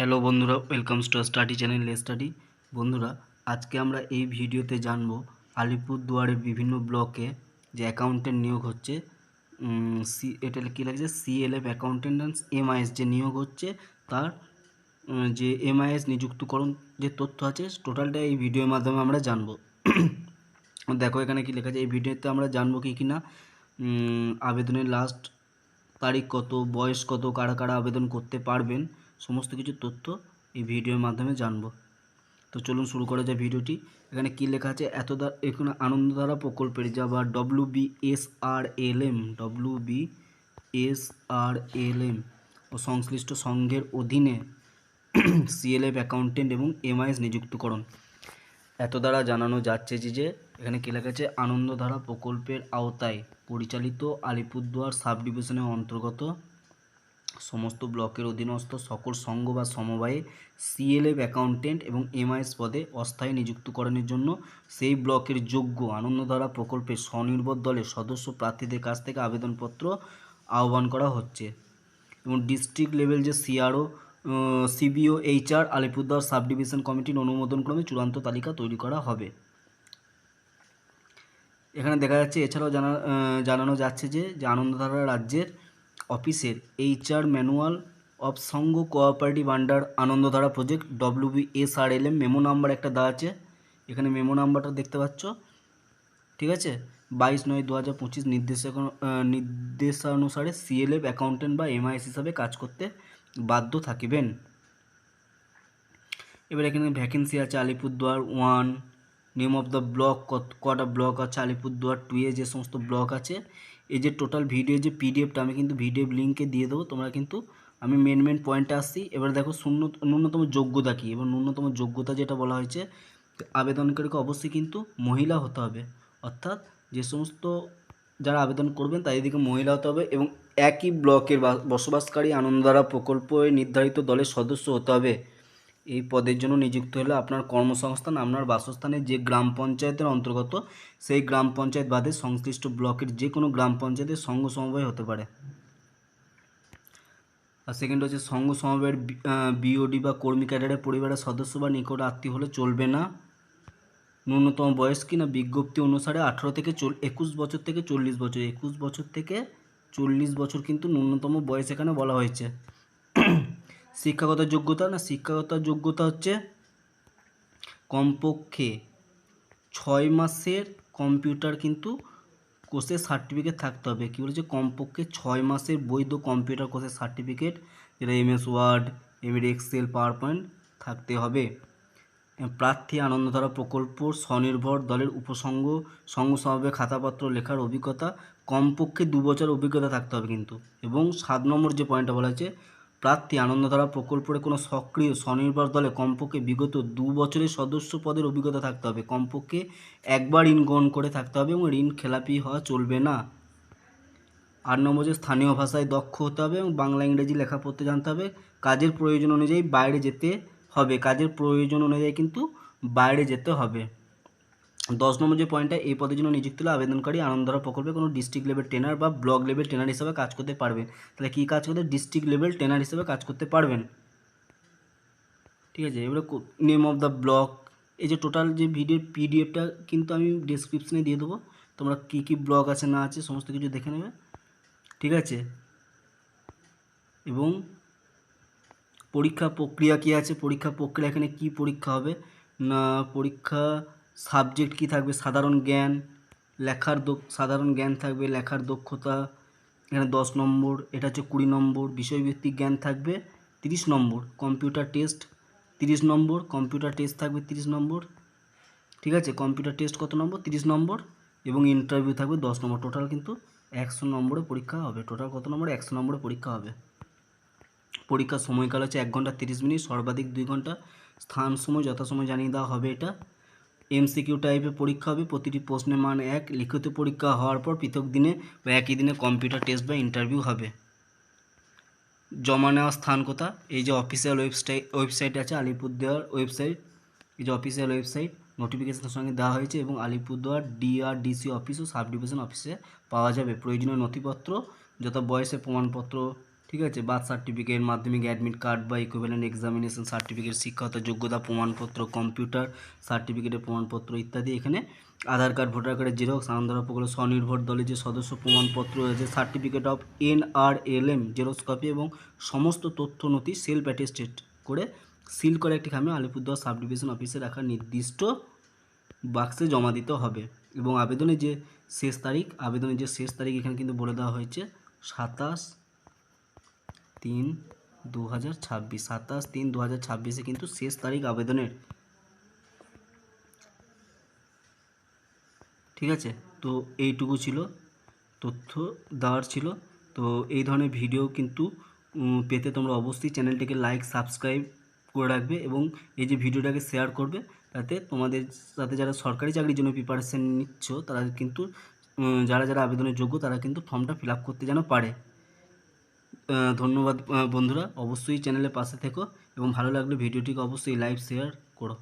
Hello বন্ধুরা, welcomes to study channel let's study. বন্ধুরা, আজকে আমরা এই ভিডিওতে জানব আলিপুরদুয়ারের বিভিন্ন ব্লকে যে অ্যাকাউন্টেন্ট নিয়োগ হচ্ছে, এটা কী লাগছে, সিএলএফ অ্যাকাউন্টেন্ট এমআইএস যে নিয়োগ হচ্ছে তার যে এমআইএস নিযুক্তকরণ যে তথ্য আছে টোটালটা এই ভিডিওর মাধ্যমে আমরা জানব। দেখো এখানে কি লেখা আছে, এই ভিডিওতে আমরা জানবো কি না আবেদনের লাস্ট তারিখ কত, বয়স কত, কারা কারা আবেদন করতে পারবেন, সমস্ত কিছু তথ্য এই ভিডিওর মাধ্যমে জানবো। তো চলুন শুরু করা যায় ভিডিওটি। এখানে কি লেখা আছে, এখানে আনন্দধারা প্রকল্পের যা বা WBSRLM ও সংশ্লিষ্ট সংঘের অধীনে সিএলএফ অ্যাকাউন্টেন্ট এবং এমআইএস নিযুক্তকরণ এত দ্বারা জানানো যাচ্ছে যে এখানে কী লেখা আছে, আনন্দধারা প্রকল্পের আওতায় পরিচালিত আলিপুরদুয়ার সাব ডিভিশনের অন্তর্গত সমস্ত ব্লকের অধীনস্থ সকল সংঘ বা সমবায়ে সিএলএফ অ্যাকাউন্টেন্ট এবং এমআইএস পদে অস্থায়ী নিযুক্তকরণের জন্য সেই ব্লকের যোগ্য আনন্দধারা প্রকল্পের স্বনির্ভর দলের সদস্য প্রার্থীদের কাছ থেকে আবেদনপত্র আহ্বান করা হচ্ছে। এবং ডিস্ট্রিক্ট লেভেল যে সিবিও এইচআর আলিপুরদুয়ার সাব ডিভিশন কমিটির অনুমোদনক্রমে চূড়ান্ত তালিকা তৈরি করা হবে। এখানে দেখা যাচ্ছে এছাড়াও জানানো যাচ্ছে যে আনন্দধারা রাজ্যের অফিসের এইচআর ম্যানুয়াল অফ সংঘ cooperative under Anandadhara project WBSRLM memo number একটা দেওয়া আছে, এখানে মেমো নাম্বারটা দেখতে পাচ্ছ, ঠিক আছে। 22/9/2025 নির্দেশানুসারে সিএলএফ অ্যাকাউন্টেন্ট বা এমআইএস হিসাবে কাজ করতে বাধ্য থাকিবেন। এবার এখানে ভ্যাকেন্সি আছে Alipurduar 1, name of the block, কটা ব্লক আছে, আলিপুরদুয়ার 2 এ যে সমস্ত ব্লক আছে, এই যে টোটাল ভিডিও যে পিডিএফটা আমি কিন্তু ভিডিও লিঙ্কে দিয়ে দেবো, তোমরা কিন্তু আমি মেন পয়েন্টে আসছি। এবার দেখো ন্যূনতম যোগ্যতা কী, এবং ন্যূনতম যোগ্যতা যেটা বলা হয়েছে, আবেদনকারীকে অবশ্যই কিন্তু মহিলা হতে হবে, অর্থাৎ যে সমস্ত যারা আবেদন করবেন তাদের দিকে মহিলা হতে হবে, এবং একই ব্লকের বসবাসকারী আনন্দধারা প্রকল্পে নির্ধারিত দলের সদস্য হতে হবে। এই পদের জন্য নিযুক্ত হলে আপনার কর্মসংস্থান আপনার বাসস্থানের যে গ্রাম পঞ্চায়েতের অন্তর্গত সেই গ্রাম পঞ্চায়েত বাদে সংশ্লিষ্ট ব্লকের যে কোনো গ্রাম পঞ্চায়েতের সংঘ সমবায় হতে পারে। আর সেকেন্ড হচ্ছে সংঘ সমবায়ের বিওডি বা কর্মী ক্যাডারের পরিবারের সদস্য বা নিকট আত্মীয় হলে চলবে না। ন্যূনতম বয়স কি না, বিজ্ঞপ্তি অনুসারে 21 বছর থেকে 40 বছর, 21 বছর থেকে 40 বছর কিন্তু ন্যূনতম বয়স এখানে বলা হয়েছে। শিক্ষাগত যোগ্যতা হচ্ছে কমপক্ষে 6 মাসের কম্পিউটার কিন্তু কোর্সের সার্টিফিকেট থাকতে হবে। কী বলেছে, কমপক্ষে 6 মাসের বৈধ কম্পিউটার কোর্সের সার্টিফিকেট, যেটা MS word, MS excel, PowerPoint থাকতে হবে। প্রার্থী আনন্দধারা প্রকল্প স্বনির্ভর দলের সংঘ সমাবে খাতাপত্র লেখার অভিজ্ঞতা কমপক্ষে 2 বছর অভিজ্ঞতা থাকতে হবে কিন্তু। এবং 7 নম্বর যে পয়েন্টটা বলা হয়েছে, প্রার্থী আনন্দধারা প্রকল্পের কোনো সক্রিয় স্বনির্ভর দলে কমপক্ষে বিগত 2 বছরের সদস্য পদের অভিজ্ঞতা থাকতে হবে, কমপক্ষে একবার ঋণ গ্রহণ করে থাকতে হবে এবং ঋণ খেলাপি হওয়া চলবে না। 8 নম্বর যে স্থানীয় ভাষায় দক্ষ হতে হবে এবং বাংলা ইংরেজি লেখা পড়তে জানতে হবে। কাজের প্রয়োজন অনুযায়ী বাইরে যেতে হবে, কিন্তু বাইরে যেতে হবে। 10 নম্বর যে পয়েন্টটা, এই পদের জন্য নিযুক্ত হলে আবেদনকারী আনন্দধারা প্রকল্পে কোনো ডিস্ট্রিক্ট লেভেল ট্রেনার বা ব্লক লেভেল ট্রেনার হিসেবে কাজ করতে পারবেন। তাহলে কী কাজ করতে, ডিস্ট্রিক্ট লেভেল ট্রেনার হিসেবে কাজ করতে পারবেন, ঠিক আছে। এবারে নেম অফ দ্য ব্লক, এই যে টোটাল যে পিডিএফটা কিন্তু আমি ডেসক্রিপশনে দিয়ে দেবো, তোমরা কী কী ব্লক আছে না আছে সমস্ত কিছু দেখে নেবে, ঠিক আছে। এবং পরীক্ষা প্রক্রিয়া কী আছে, পরীক্ষা প্রক্রিয়া এখানে কি পরীক্ষা হবে না, পরীক্ষা সাবজেক্ট কি থাকবে, সাধারণ জ্ঞান সাধারণ জ্ঞান থাকবে, লেখার দক্ষতা এখানে 10 নম্বর, এটা হচ্ছে 20 নম্বর, বিষয়ভিত্তিক জ্ঞান থাকবে 30 নম্বর, কম্পিউটার টেস্ট 30 নম্বর, কম্পিউটার টেস্ট থাকবে 30 নম্বর, ঠিক আছে। কম্পিউটার টেস্ট কত নম্বর, 30 নম্বর, এবং ইন্টারভিউ থাকবে 10 নম্বর। টোটাল কিন্তু 100 নম্বরে পরীক্ষা হবে, টোটাল কত নম্বরে, 100 নম্বরে পরীক্ষা হবে। পরীক্ষার সময়কাল হচ্ছে 1 ঘন্টা 30 মিনিট, সর্বাধিক 2 ঘন্টা। স্থান সময় যথাসময় জানিয়ে দেওয়া হবে। এটা MCQ টাইপের পরীক্ষা হবে, প্রতিটি প্রশ্নের মান 1। লিখিত পরীক্ষা হওয়ার পর পৃথক দিনে বা একই দিনে কম্পিউটার টেস্ট বা ইন্টারভিউ হবে। জমা নেওয়ার স্থান কোথা, এই যে অফিসিয়াল ওয়েবসাইট আছে আলিপুরদুয়ার ওয়েবসাইট, এই যে অফিসিয়াল ওয়েবসাইট নোটিফিকেশনের সঙ্গে দেওয়া হয়েছে, এবং আলিপুরদুয়ার DRDC অফিস ও সাব ডিভিশন অফিসে পাওয়া যাবে। প্রয়োজনীয় নথিপত্র যথা বয়সের প্রমাণপত্র, ঠিক আছে, বার্থ সার্টিফিকেট, মাধ্যমিক অ্যাডমিট কার্ড বা ইকুইভ্যালেন্ট এক্সামিনেশন সার্টিফিকেট, শিক্ষাগত যোগ্যতা প্রমাণপত্র, কম্পিউটার সার্টিফিকেটের প্রমাণপত্র ইত্যাদি। এখানে আধার কার্ড, ভোটার কার্ডের জেরক্স, আনন্দরা প্রকল্প স্বনির্ভর দলের যে সদস্য প্রমাণপত্র রয়েছে, certificate of NRLM xerox copy এবং সমস্ত তথ্য নথি সেলফ অ্যাটেস্টেড করে সিল করে একটি খামে আলিপুরদুয়ার সাব ডিভিশন অফিসে রাখা নির্দিষ্ট বাক্সে জমা দিতে হবে। এবং আবেদনের যে শেষ তারিখ এখানে কিন্তু বলে দেওয়া হয়েছে 27/3/2026, 27/3/2026 কিন্তু শেষ তারিখ আবেদনের। ঠিক আছে, তো এইটুকু ছিল তথ্য দেওয়ার ছিল। তো এই ধরনের ভিডিও কিন্তু পেতে তোমরা অবশ্যই চ্যানেলটিকে লাইক সাবস্ক্রাইব করে রাখবে এবং এই যে ভিডিওটাকে শেয়ার করবে, তাতে তোমাদের সাথে যারা সরকারি চাকরির জন্য প্রিপারেশন নিচ্ছ তারা কিন্তু যারা যারা আবেদনের যোগ্য তারা কিন্তু ফর্মটা ফিল আপ করতে যেন পারে। ধন্যবাদ বন্ধুরা, অবশ্যই চ্যানেলের পাশে থেকো এবং ভালো লাগলে ভিডিওটিকে অবশ্যই লাইক শেয়ার করো।